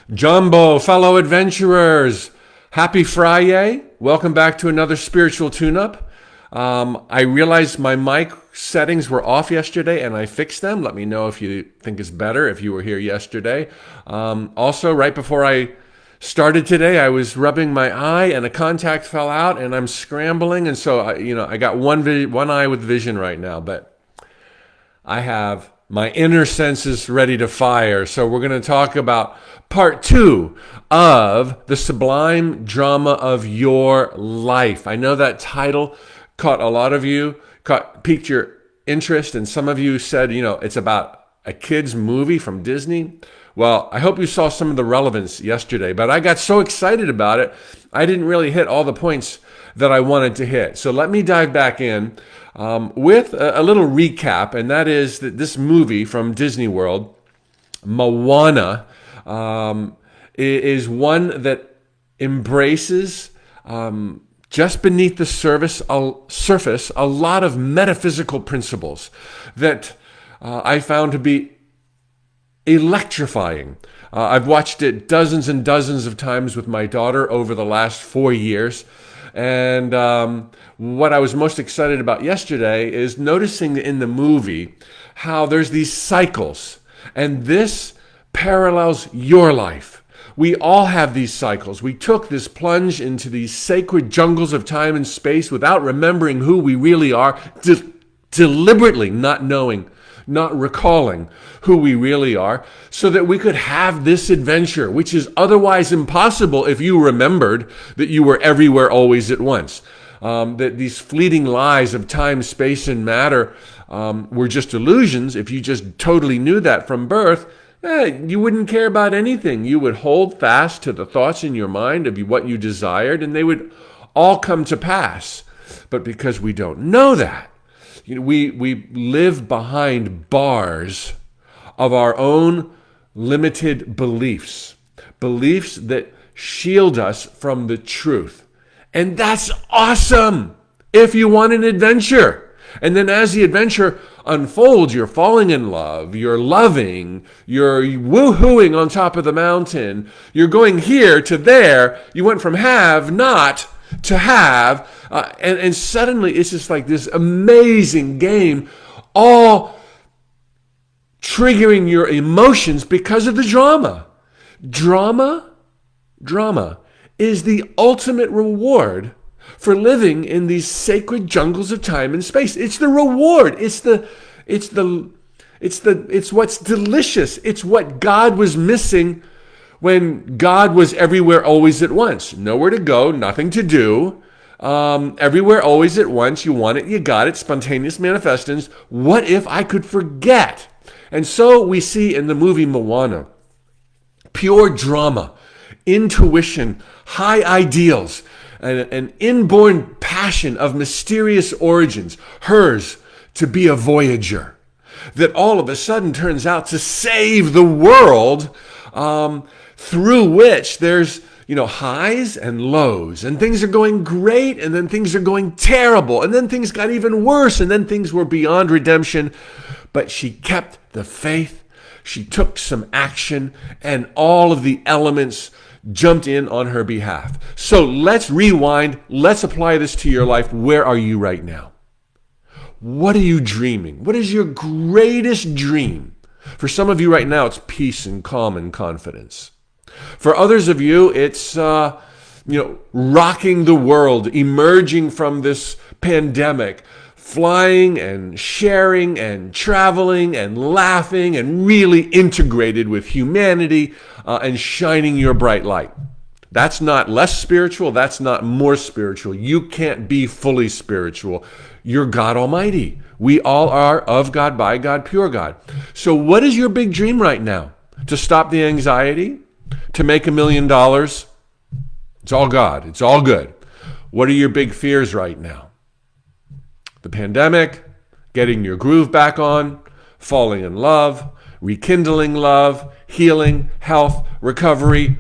Jumbo, fellow adventurers, happy Friday. Welcome back to another spiritual tune-up. I realized my mic settings were off yesterday and I fixed them. Let me know if you think it's better if you were here yesterday. Also, right before I started today, I was rubbing my eye and a contact fell out and I'm scrambling. And so, I got one eye with vision right now, but I have my inner senses ready to fire. So we're going to talk about part 2 of the Sublime Drama of Your Life. I know that title caught a lot of you, piqued your interest, and some of you said, it's about a kid's movie from Disney. Well, I hope you saw some of the relevance yesterday, but I got so excited about it, I didn't really hit all the points that I wanted to hit. So let me dive back in with a little recap, and that is that this movie from Disney World, Moana, is one that embraces just beneath the surface a lot of metaphysical principles that I found to be electrifying. I've watched it dozens and dozens of times with my daughter over the last 4 years. And what I was most excited about yesterday is noticing in the movie how there's these cycles. And this parallels your life. We all have these cycles. We took this plunge into these sacred jungles of time and space without remembering who we really are, deliberately not knowing, not recalling who we really are, so that we could have this adventure, which is otherwise impossible if you remembered that you were everywhere always at once. That these fleeting lies of time, space, and matter were just illusions. If you just totally knew that from birth, you wouldn't care about anything. You would hold fast to the thoughts in your mind of what you desired, and they would all come to pass. But because we don't know that, we live behind bars of our own limited beliefs that shield us from the truth. And that's awesome if you want an adventure. And then as the adventure unfolds, you're falling in love, you're loving, you're woohooing on top of the mountain, you're going here to there, you went from have not to have, and suddenly it's just like this amazing game, all triggering your emotions because of the drama. Drama is the ultimate reward for living in these sacred jungles of time and space. It's the reward. It's what's delicious. It's what God was missing when God was everywhere always at once. Nowhere to go, nothing to do. Everywhere always at once. You want it, you got it. Spontaneous manifestance. What if I could forget? And so we see in the movie Moana, pure drama, intuition, high ideals, an inborn passion of mysterious origins, hers to be a voyager, that all of a sudden turns out to save the world, through which there's highs and lows, and things are going great, and then things are going terrible, and then things got even worse, and then things were beyond redemption. But she kept the faith, she took some action, and all of the elements jumped in on her behalf. So let's rewind. Let's apply this to your life. Where are you right now? What are you dreaming? What is your greatest dream? For some of you right now, it's peace and calm and confidence. For others of you, it's rocking the world, emerging from this pandemic, flying and sharing and traveling and laughing and really integrated with humanity, and shining your bright light. That's not less spiritual. That's not more spiritual. You can't be fully spiritual. You're God Almighty. We all are of God, by God, pure God. So what is your big dream right now? To stop the anxiety? To make $1 million? It's all God. It's all good. What are your big fears right now? The pandemic, getting your groove back on, falling in love, rekindling love, healing, health, recovery.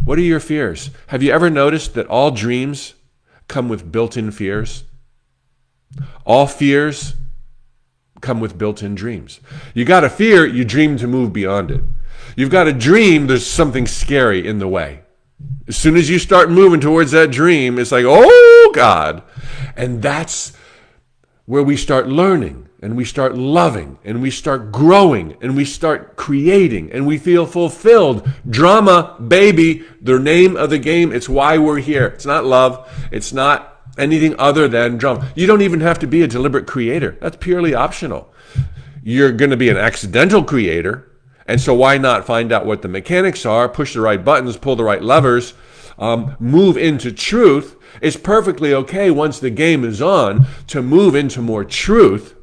What are your fears? Have you ever noticed that all dreams come with built-in fears? All fears come with built-in dreams. You got a fear, you dream to move beyond it. You've got a dream, there's something scary in the way. As soon as you start moving towards that dream, it's like, oh, God. And that's where we start learning, and we start loving, and we start growing, and we start creating, and we feel fulfilled. Drama, baby, the name of the game. It's why we're here. It's not love. It's not anything other than drama. You don't even have to be a deliberate creator. That's purely optional. You're going to be an accidental creator, and so why not find out what the mechanics are, push the right buttons, pull the right levers, move into truth. It's perfectly okay once the game is on to move into more truth,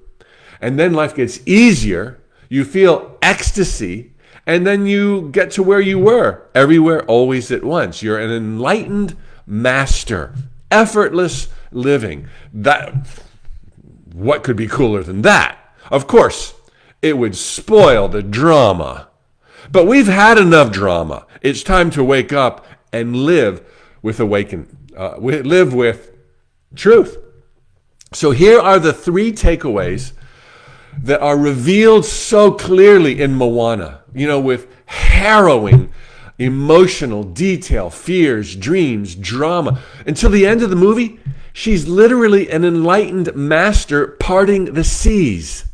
and then life gets easier. You feel ecstasy, and then you get to where you were, everywhere, always at once. You're an enlightened master, effortless living. What could be cooler than that? Of course, it would spoil the drama. But we've had enough drama. It's time to wake up and live with live with truth. So here are the 3 takeaways that are revealed so clearly in Moana, with harrowing emotional detail, fears, dreams, drama. Until the end of the movie, she's literally an enlightened master parting the seas.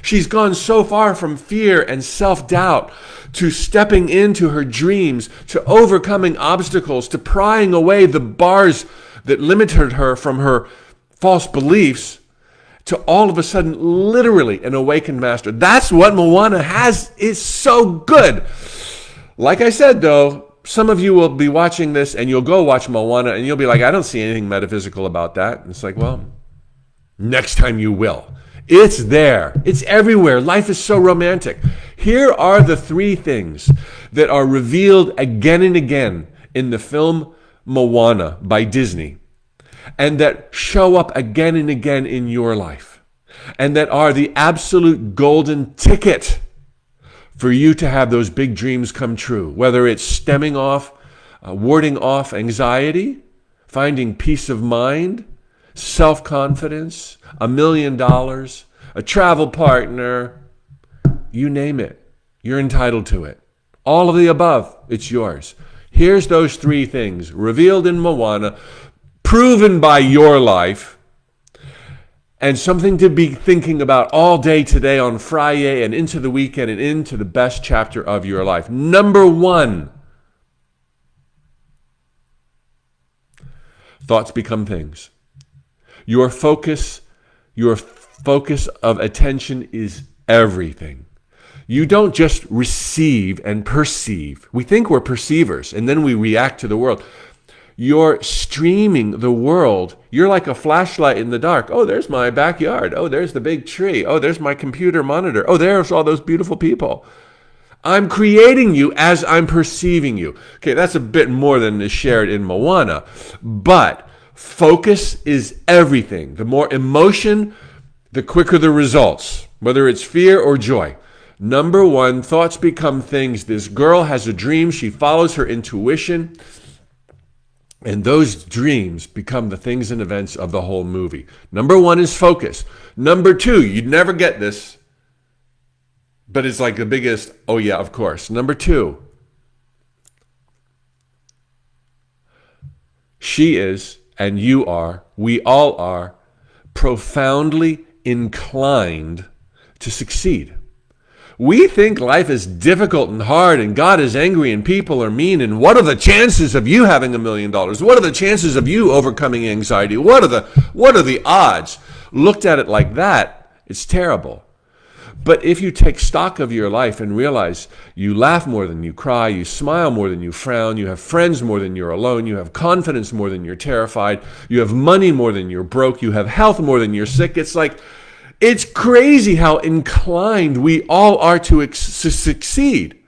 She's gone so far from fear and self-doubt to stepping into her dreams, to overcoming obstacles, to prying away the bars that limited her from her false beliefs, to all of a sudden literally an awakened master. That's what Moana has. It's so good. Like I said, though, some of you will be watching this and you'll go watch Moana and you'll be like, I don't see anything metaphysical about that. And it's like, well, next time you will. It's there. It's everywhere. Life is so romantic. Here are the 3 things that are revealed again and again in the film Moana by Disney, and that show up again and again in your life, and that are the absolute golden ticket for you to have those big dreams come true, whether it's warding off anxiety, finding peace of mind, self-confidence, $1 million, a travel partner, you name it. You're entitled to it. All of the above, it's yours. Here's those 3 things revealed in Moana, proven by your life, and something to be thinking about all day today on Friday and into the weekend and into the best chapter of your life. Number 1, thoughts become things. Your focus of attention is everything. You don't just receive and perceive. We think we're perceivers, and then we react to the world. You're streaming the world. You're like a flashlight in the dark. Oh, there's my backyard. Oh, there's the big tree. Oh, there's my computer monitor. Oh, there's all those beautiful people. I'm creating you as I'm perceiving you. Okay, that's a bit more than is shared in Moana, but focus is everything. The more emotion, the quicker the results, whether it's fear or joy. Number 1, thoughts become things. This girl has a dream. She follows her intuition, and those dreams become the things and events of the whole movie. Number 1 is focus. Number 2, you'd never get this, but it's like the biggest, oh yeah, of course. Number 2, she is, and you are, we all are, profoundly inclined to succeed. We think life is difficult and hard, and God is angry, and people are mean, and what are the chances of you having $1 million? What are the chances of you overcoming anxiety? What are the odds? Looked at it like that, it's terrible. But if you take stock of your life and realize you laugh more than you cry, you smile more than you frown, you have friends more than you're alone, you have confidence more than you're terrified, you have money more than you're broke, you have health more than you're sick, it's crazy how inclined we all are to succeed.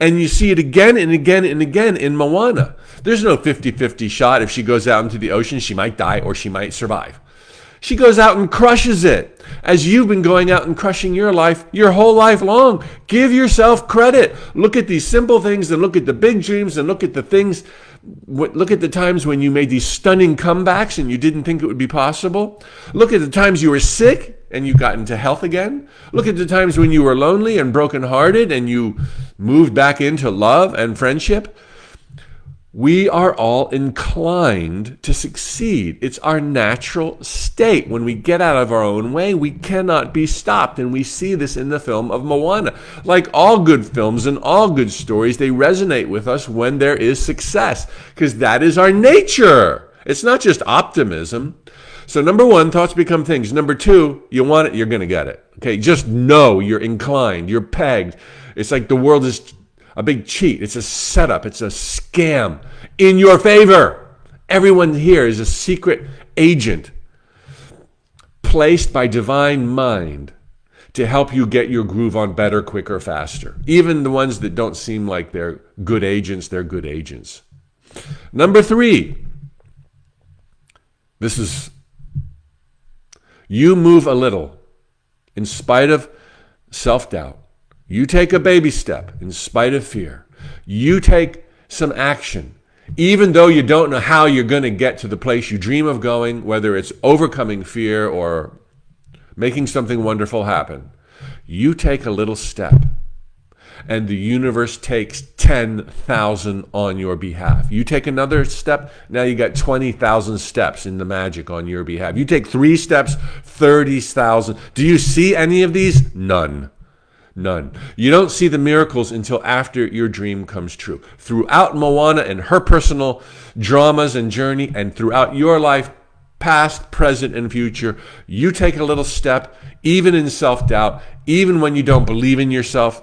And you see it again and again and again in Moana. There's no 50-50 shot. If she goes out into the ocean, she might die or she might survive. She goes out and crushes it, as you've been going out and crushing your life your whole life long. Give yourself credit. Look at these simple things and look at the big dreams and look at the times when you made these stunning comebacks and you didn't think it would be possible. Look at the times you were sick and you got into health again. Look at the times when you were lonely and brokenhearted and you moved back into love and friendship, we are all inclined to succeed. It's our natural state. When we get out of our own way, we cannot be stopped. And we see this in the film of Moana. Like all good films and all good stories, they resonate with us when there is success, because that is our nature. It's not just optimism. So number one, thoughts become things. Number two, you want it, you're going to get it. Okay, just know you're inclined, you're pegged. It's like the world is a big cheat. It's a setup. It's a scam in your favor. Everyone here is a secret agent placed by divine mind to help you get your groove on better, quicker, faster. Even the ones that don't seem like they're good agents, they're good agents. Number three, this is, you move a little in spite of self-doubt. You take a baby step in spite of fear. You take some action, even though you don't know how you're going to get to the place you dream of going, whether it's overcoming fear or making something wonderful happen. You take a little step, and the universe takes 10,000 on your behalf. You take another step, now you got 20,000 steps in the magic on your behalf. You take 3 steps, 30,000. Do you see any of these? None. None. You don't see the miracles until after your dream comes true. Throughout Moana and her personal dramas and journey, and throughout your life, past, present, and future, you take a little step, even in self-doubt, even when you don't believe in yourself,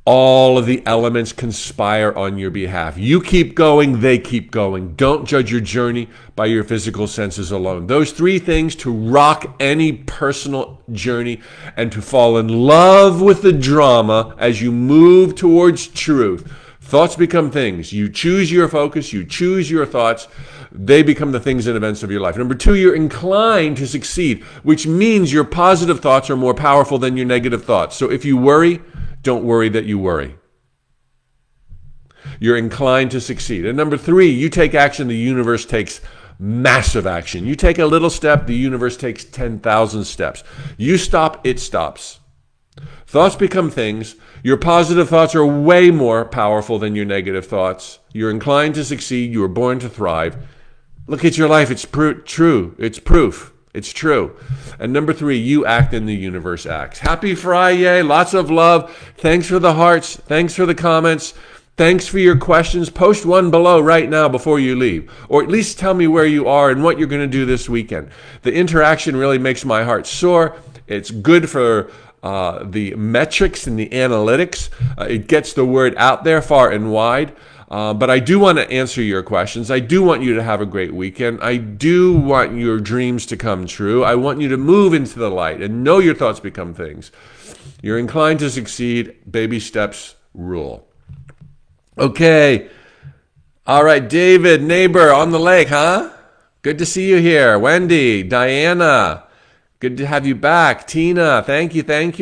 all of the elements conspire on your behalf. You keep going, they keep going. Don't judge your journey by your physical senses alone. Those 3 things to rock any personal journey and to fall in love with the drama as you move towards truth. Thoughts become things. You choose your focus, you choose your thoughts. They become the things and events of your life. Number 2, you're inclined to succeed, which means your positive thoughts are more powerful than your negative thoughts. So if you worry, don't worry that you worry. You're inclined to succeed. And number 3, you take action, the universe takes massive action. You take a little step, the universe takes 10,000 steps. You stop, it stops. Thoughts become things. Your positive thoughts are way more powerful than your negative thoughts. You're inclined to succeed. You were born to thrive. Look at your life. It's true. It's proof. It's true. And number 3, you act and the universe acts. Happy Friday. Lots of love. Thanks for the hearts. Thanks for the comments. Thanks for your questions. Post one below right now before you leave. Or at least tell me where you are and what you're going to do this weekend. The interaction really makes my heart soar. It's good for the metrics and the analytics. It gets the word out there far and wide. But I do want to answer your questions. I do want you to have a great weekend. I do want your dreams to come true. I want you to move into the light and know your thoughts become things. You're inclined to succeed. Baby steps rule. Okay. All right, David, neighbor on the lake, huh? Good to see you here. Wendy, Diana, good to have you back. Tina, thank you.